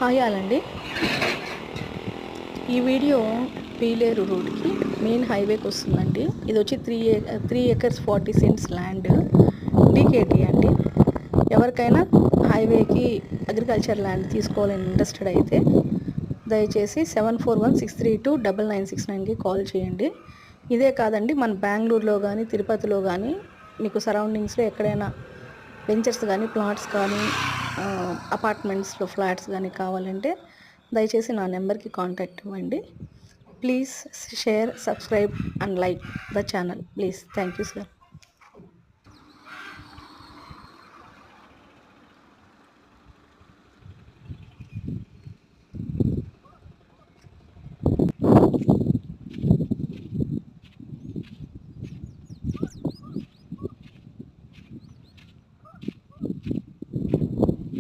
Hi ఆలండి. ఈ video Pileru రోడ్కి main హైవేకి వస్తుందండి. ఇది వచ్చి 3 acres 40 cents ల్యాండ్ డీకేటీ అండి. ఎవరికైనా హైవేకి అగ్రికల్చర్ ల్యాండ్ తీసుకోవాలని ఇంట్రెస్టెడ్ అయితే దయచేసి 7416329969కి కాల్ చేయండి. ఇదే కాదండి, మన బెంగళూరులో కానీ తిరుపతిలో కానీ మీకు సరౌండింగ్స్లో ఎక్కడైనా వెంచర్స్ కానీ ప్లాట్స్ కానీ అపార్ట్మెంట్స్లో ఫ్లాట్స్ కానీ కావాలంటే దయచేసి నా నెంబర్కి కాంటాక్ట్ ఇవ్వండి. Please share, subscribe and like the channel please. Thank you sir.